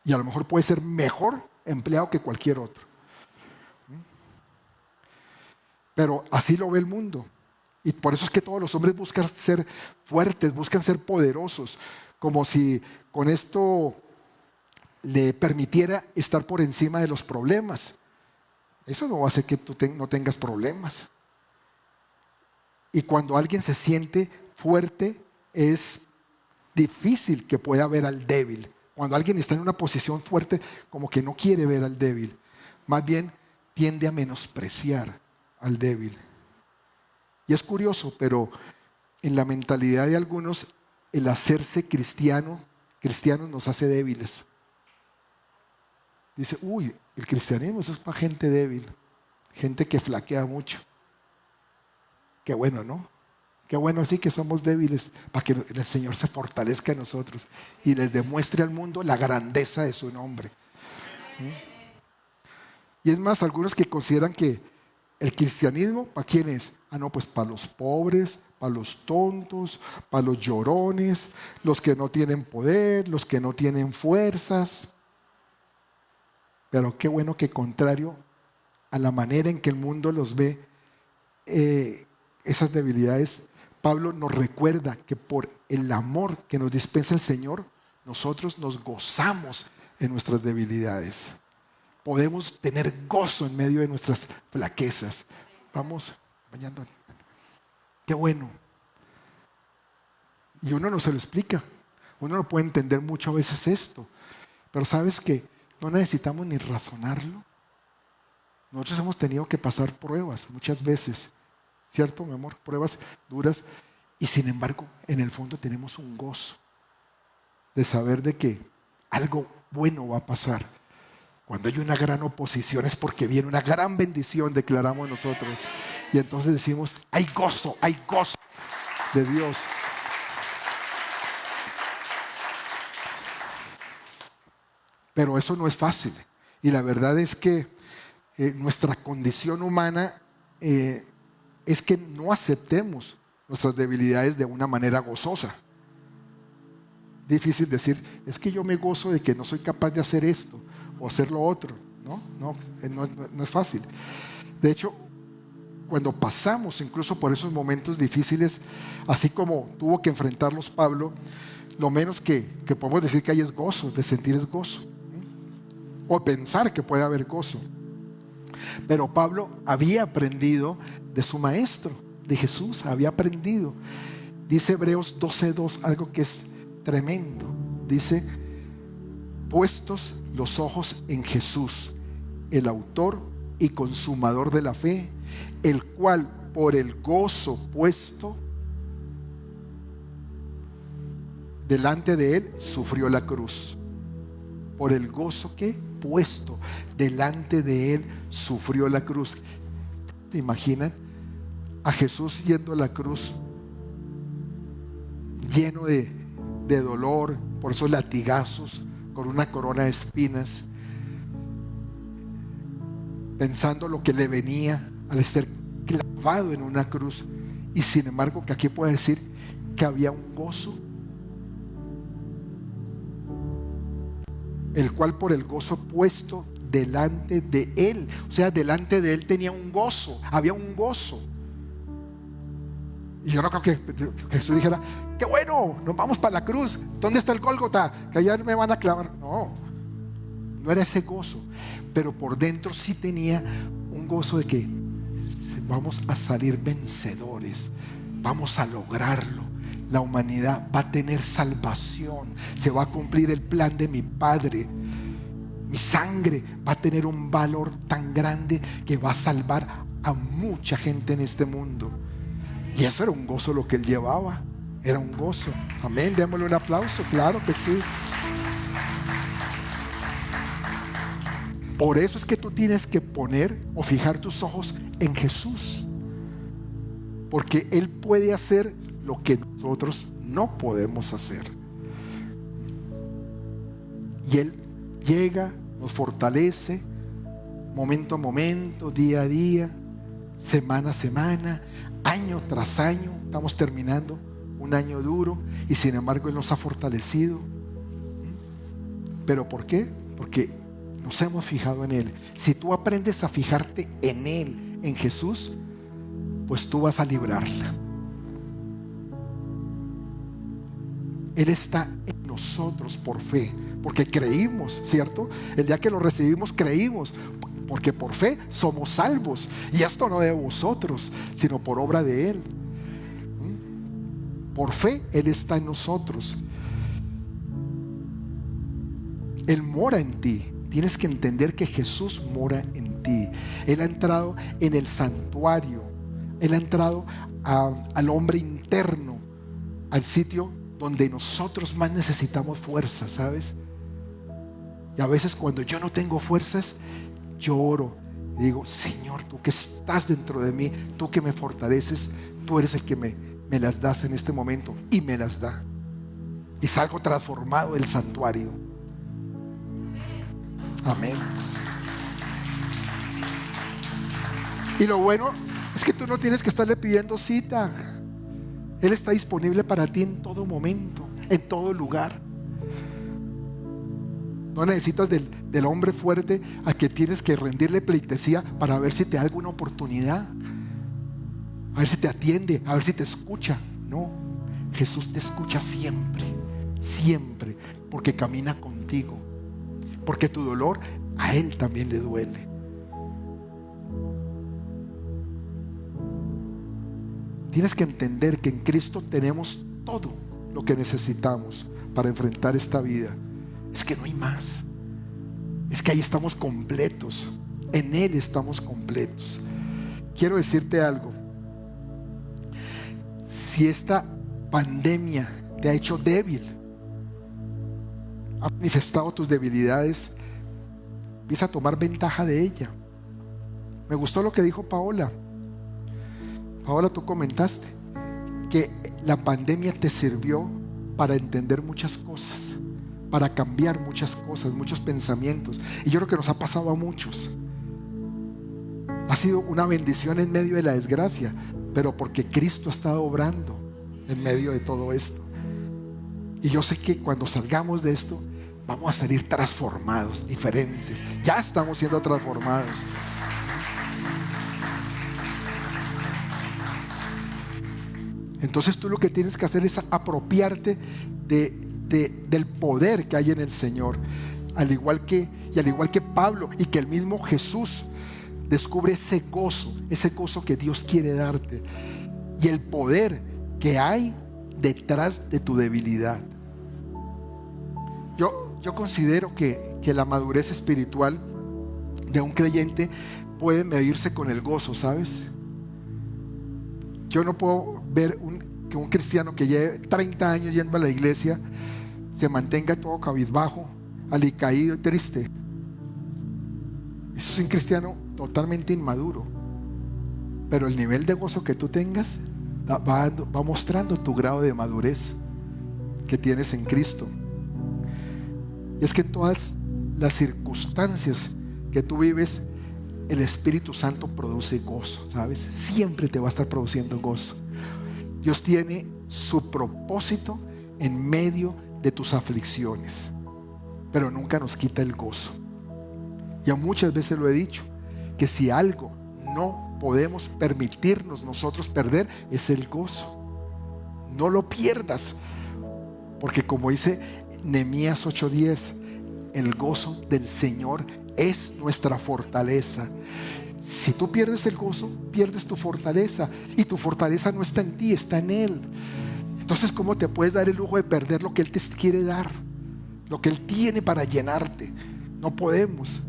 Y a lo mejor puede ser mejor empleado que cualquier otro. Pero así lo ve el mundo. Y por eso es que todos los hombres buscan ser fuertes, buscan ser poderosos, como si con esto le permitiera estar por encima de los problemas. Eso no va a hacer que tú no tengas problemas. Y cuando alguien se siente fuerte, es difícil que pueda ver al débil. Cuando alguien está en una posición fuerte, como que no quiere ver al débil. Más bien tiende a menospreciar al débil. Y es curioso, pero en la mentalidad de algunos, el hacerse cristianos nos hace débiles. Dice, el cristianismo eso es para gente débil, gente que flaquea mucho. Qué bueno, ¿no? Qué bueno así que somos débiles, para que el Señor se fortalezca en nosotros y les demuestre al mundo la grandeza de su nombre. Y es más, algunos que consideran que el cristianismo, ¿para quién es? No, pues para los pobres, para los tontos, para los llorones, los que no tienen poder, los que no tienen fuerzas. Pero qué bueno que contrario a la manera en que el mundo los ve, esas debilidades, Pablo nos recuerda que por el amor que nos dispensa el Señor, nosotros nos gozamos en nuestras debilidades. Podemos tener gozo en medio de nuestras flaquezas. Vamos bañando. Qué bueno. Y uno no se lo explica. Uno no puede entender mucho a veces esto. Pero sabes que No necesitamos ni razonarlo. Nosotros hemos tenido que pasar pruebas muchas veces, ¿cierto, mi amor? Pruebas duras, y sin embargo, en el fondo tenemos un gozo de saber de que algo bueno va a pasar. Cuando hay una gran oposición es porque viene una gran bendición, declaramos nosotros. Y entonces decimos, hay gozo de Dios. Pero eso no es fácil. Y la verdad es que nuestra condición humana es que no aceptemos nuestras debilidades de una manera gozosa. Difícil decir, es que yo me gozo de que no soy capaz de hacer esto o hacer lo otro. No es fácil. De hecho, cuando pasamos incluso por esos momentos difíciles, así como tuvo que enfrentarlos Pablo, lo menos que podemos decir que hay es gozo, de sentir es gozo, o pensar que puede haber gozo. Pero Pablo había aprendido de su maestro, de Jesús, había aprendido. Dice Hebreos 12:2 algo que es tremendo. Dice, puestos los ojos en Jesús, el autor y consumador de la fe, el cual por el gozo puesto delante de él sufrió la cruz. Por el gozo que puesto delante de él sufrió la cruz. ¿Te imaginan a Jesús yendo a la cruz lleno de dolor por esos latigazos, con una corona de espinas, pensando lo que le venía al estar clavado en una cruz? Y sin embargo, que aquí puede decir que había un gozo, el cual por el gozo puesto delante de él, o sea, delante de él tenía un gozo, había un gozo. Y yo no creo que Jesús dijera, qué bueno, nos vamos para la cruz, ¿dónde está el Gólgota? Que allá me van a clavar. No era ese gozo, pero por dentro sí tenía un gozo de que vamos a salir vencedores, vamos a lograrlo. La humanidad va a tener salvación, se va a cumplir el plan de mi Padre. Mi sangre va a tener un valor tan grande que va a salvar a mucha gente en este mundo. Y eso era un gozo lo que él llevaba, era un gozo. Amén, démosle un aplauso, claro que sí. Por eso es que tú tienes que poner o fijar tus ojos en Jesús, porque Él puede hacer lo que nosotros no podemos hacer. Y Él llega, nos fortalece, momento a momento, día a día, semana a semana, año tras año. Estamos terminando un año duro y sin embargo Él nos ha fortalecido. ¿Pero por qué? Porque nos hemos fijado en Él. Si tú aprendes a fijarte en Él, en Jesús, pues tú vas a librarla. Él está en nosotros por fe, porque creímos, ¿cierto? El día que lo recibimos creímos, porque por fe somos salvos. Y esto no de vosotros, sino por obra de Él. Por fe Él está en nosotros. Él mora en ti. Tienes que entender que Jesús mora en ti. Él ha entrado en el santuario. Él ha entrado al hombre interno, al sitio donde nosotros más necesitamos fuerza, ¿sabes? Y a veces cuando yo no tengo fuerzas, yo oro y digo, Señor, tú que estás dentro de mí, tú que me fortaleces, tú eres el que me las das en este momento. Y me las da. Y salgo transformado del santuario. Amén. Y lo bueno es que tú no tienes que estarle pidiendo cita. Él está disponible para ti en todo momento, en todo lugar. No necesitas del hombre fuerte a que tienes que rendirle pleitesía para ver si te da alguna oportunidad, a ver si te atiende, a ver si te escucha. No, Jesús te escucha siempre, siempre, porque camina contigo, porque tu dolor a Él también le duele. Tienes que entender que en Cristo tenemos todo lo que necesitamos para enfrentar esta vida. Es que no hay más. es que ahí estamos completos. En Él estamos completos. Quiero decirte algo. Si esta pandemia te ha hecho débil, ha manifestado tus debilidades, empieza a tomar ventaja de ella. Me gustó lo que dijo Paola. Paola, tú comentaste que la pandemia te sirvió para entender muchas cosas, para cambiar muchas cosas, muchos pensamientos. Y yo creo que nos ha pasado a muchos. Ha sido una bendición en medio de la desgracia, pero porque Cristo ha estado obrando en medio de todo esto. Y yo sé que cuando salgamos de esto, vamos a salir transformados, diferentes. Ya estamos siendo transformados. Entonces tú lo que tienes que hacer es apropiarte del poder que hay en el Señor. Al igual que Pablo y que el mismo Jesús descubre ese gozo que Dios quiere darte y el poder que hay detrás de tu debilidad. Yo considero que la madurez espiritual de un creyente puede medirse con el gozo, ¿sabes? Yo no puedo ver que un cristiano que lleve 30 años yendo a la iglesia se mantenga todo cabizbajo, alicaído y triste. Eso es un cristiano totalmente inmaduro. Pero el nivel de gozo que tú tengas va mostrando tu grado de madurez que tienes en Cristo. Y es que en todas las circunstancias que tú vives, el Espíritu Santo produce gozo, ¿sabes? Siempre te va a estar produciendo gozo. Dios tiene su propósito en medio de tus aflicciones, pero nunca nos quita el gozo. Ya muchas veces lo he dicho, que si algo no podemos permitirnos nosotros perder, es el gozo. No lo pierdas, porque como dice Nehemías 8:10, el gozo del Señor es nuestra fortaleza. Si tú pierdes el gozo, pierdes tu fortaleza, y tu fortaleza no está en ti, está en Él. Entonces, ¿cómo te puedes dar el lujo de perder lo que Él te quiere dar? Lo que Él tiene para llenarte. No podemos.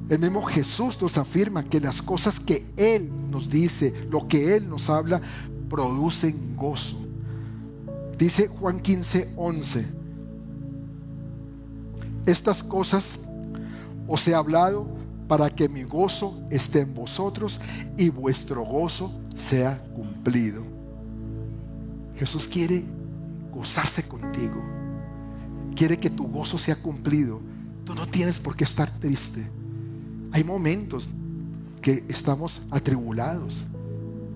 El mismo Jesús nos afirma que las cosas que Él nos dice, lo que Él nos habla, producen gozo. Dice Juan 15:11: estas cosas os he hablado para que mi gozo esté en vosotros y vuestro gozo sea cumplido. Jesús quiere gozarse contigo. Quiere que tu gozo sea cumplido. Tú no tienes por qué estar triste. Hay momentos que estamos atribulados.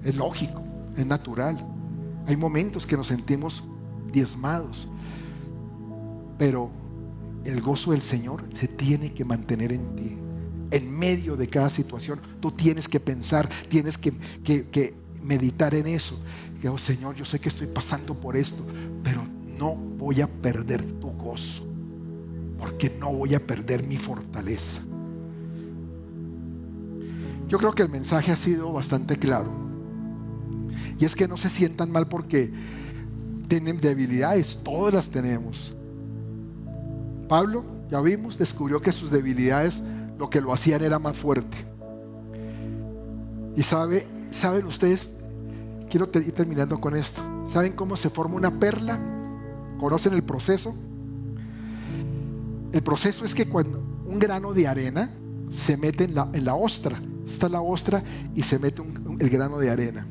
Es lógico, es natural. Hay momentos que nos sentimos diezmados. Pero el gozo del Señor se tiene que mantener en ti. En medio de cada situación, tú tienes que pensar, tienes que meditar en eso. Y, oh Señor, yo sé que estoy pasando por esto, pero no voy a perder tu gozo, porque no voy a perder mi fortaleza. Yo creo que el mensaje ha sido bastante claro. Y es que no se sientan mal porque tienen debilidades, todas las tenemos. Pablo, ya vimos, descubrió que sus debilidades lo que lo hacían era más fuerte. Y saben ustedes, quiero ir terminando con esto. ¿Saben cómo se forma una perla? ¿Conocen el proceso? El proceso es que cuando un grano de arena se mete en la ostra, está la ostra y se mete el grano de arena,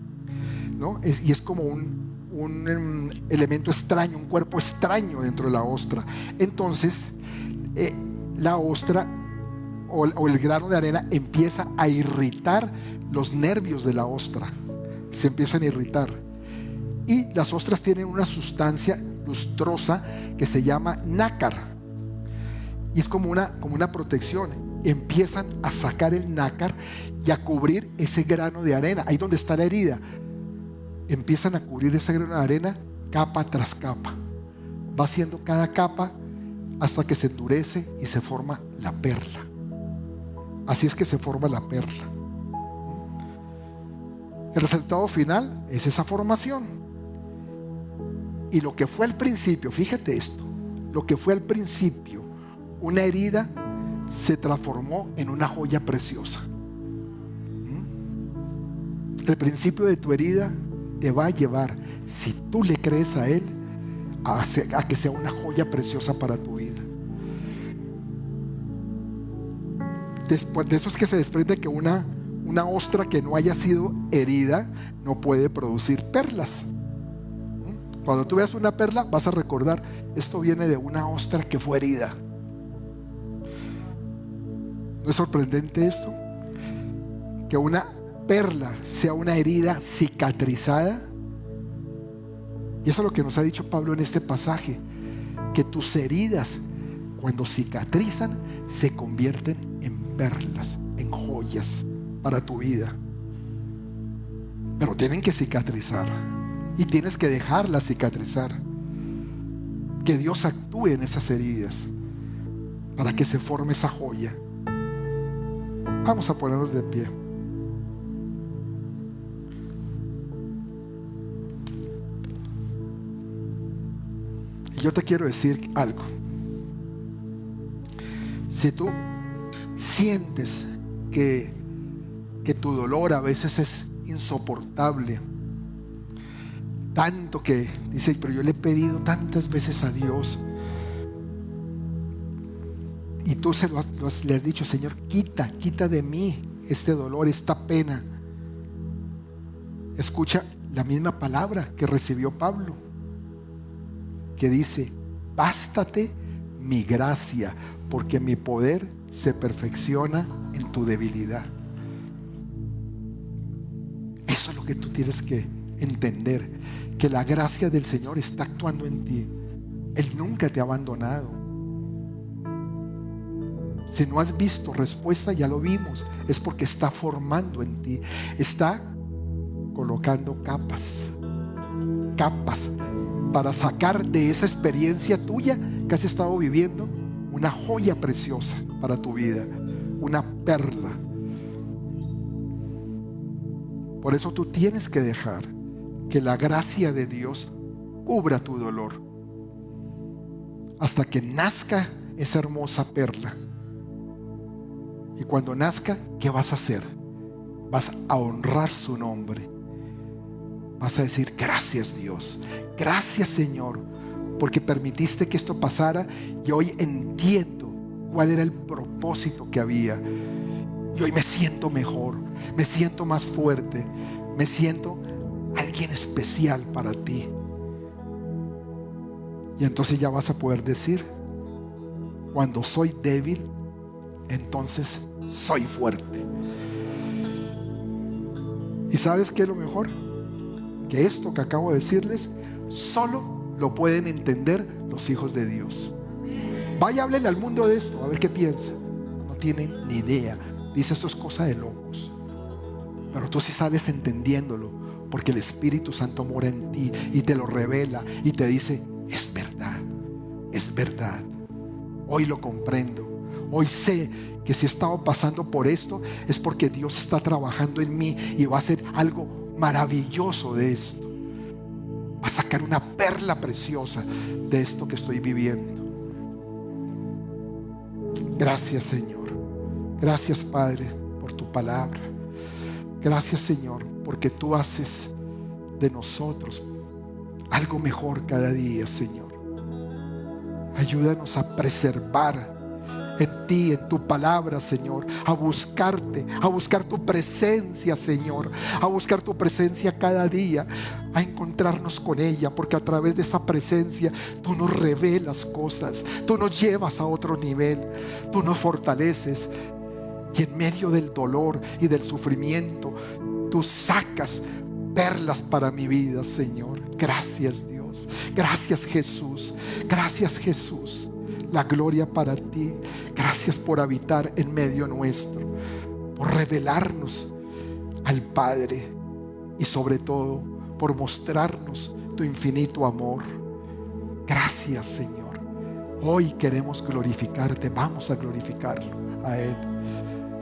¿no? Y es como un elemento extraño, un cuerpo extraño dentro de la ostra. Entonces la ostra o el grano de arena empieza a irritar los nervios de la ostra. Se empiezan a irritar. Y las ostras tienen una sustancia lustrosa que se llama nácar. Y es como una protección. Empiezan a sacar el nácar y a cubrir ese grano de arena. Ahí donde está la herida. Empiezan a cubrir ese grano de arena capa tras capa. Va haciendo cada capa hasta que se endurece y se forma la perla. Así es que se forma la perla. El resultado final es esa formación. Y lo que fue al principio, fíjate esto, lo que fue al principio una herida se transformó en una joya preciosa. El principio de tu herida te va a llevar, si tú le crees a Él, a que sea una joya preciosa para tu vida. Después de eso es que se desprende que una ostra que no haya sido herida no puede producir perlas. Cuando tú veas una perla vas a recordar, esto viene de una ostra que fue herida. ¿No es sorprendente esto? Que una perla sea una herida cicatrizada. Y eso es lo que nos ha dicho Pablo en este pasaje, que tus heridas, cuando cicatrizan, se convierten en perlas, en joyas para tu vida. Pero tienen que cicatrizar y tienes que dejarlas cicatrizar. Que Dios actúe en esas heridas para que se forme esa joya. Vamos a ponernos de pie. Y yo te quiero decir algo. Si tú sientes que tu dolor a veces es insoportable, tanto que dice, pero yo le he pedido tantas veces a Dios, y tú le has dicho, Señor, quita de mí este dolor, esta pena. Escucha la misma palabra que recibió Pablo, que dice, bástate mi gracia, porque mi poder se perfecciona en tu debilidad. Eso es lo que tú tienes que entender, que la gracia del Señor está actuando en ti. Él nunca te ha abandonado. Si no has visto respuesta, ya lo vimos, es porque está formando en ti, está colocando capas para sacar de esa experiencia tuya que has estado viviendo una joya preciosa para tu vida, una perla. Por eso tú tienes que dejar que la gracia de Dios cubra tu dolor hasta que nazca esa hermosa perla. Y cuando nazca, ¿qué vas a hacer? Vas a honrar su nombre. Vas a decir, gracias Dios, gracias Señor, porque permitiste que esto pasara y hoy entiendo cuál era el propósito que había. Y hoy me siento mejor, me siento más fuerte, me siento alguien especial para ti. Y entonces ya vas a poder decir, cuando soy débil, entonces soy fuerte. ¿Y sabes qué es lo mejor? Que esto que acabo de decirles solo lo pueden entender los hijos de Dios. Vaya, háblele al mundo de esto, a ver qué piensa. No tiene ni idea. Dice, esto es cosa de locos. Pero tú sí sales entendiéndolo, porque el Espíritu Santo mora en ti y te lo revela y te dice, es verdad, es verdad. Hoy lo comprendo. Hoy sé que si he estado pasando por esto es porque Dios está trabajando en mí y va a hacer algo maravilloso de esto. Va a sacar una perla preciosa de esto que estoy viviendo. Gracias, Señor. Gracias, Padre, por tu palabra. Gracias, Señor, porque tú haces de nosotros algo mejor cada día, Señor. Ayúdanos a preservar en ti, en tu palabra, Señor, a buscarte, a buscar tu presencia, Señor, a buscar tu presencia cada día, a encontrarnos con ella, porque a través de esa presencia tú nos revelas cosas, tú nos llevas a otro nivel, tú nos fortaleces, y en medio del dolor y del sufrimiento tú sacas perlas para mi vida, Señor. Gracias, Dios. Gracias, Jesús. Gracias, Jesús. La gloria para ti. Gracias por habitar en medio nuestro, por revelarnos al Padre y sobre todo por mostrarnos tu infinito amor. Gracias, Señor. Hoy queremos glorificarte. Vamos a glorificarlo a Él.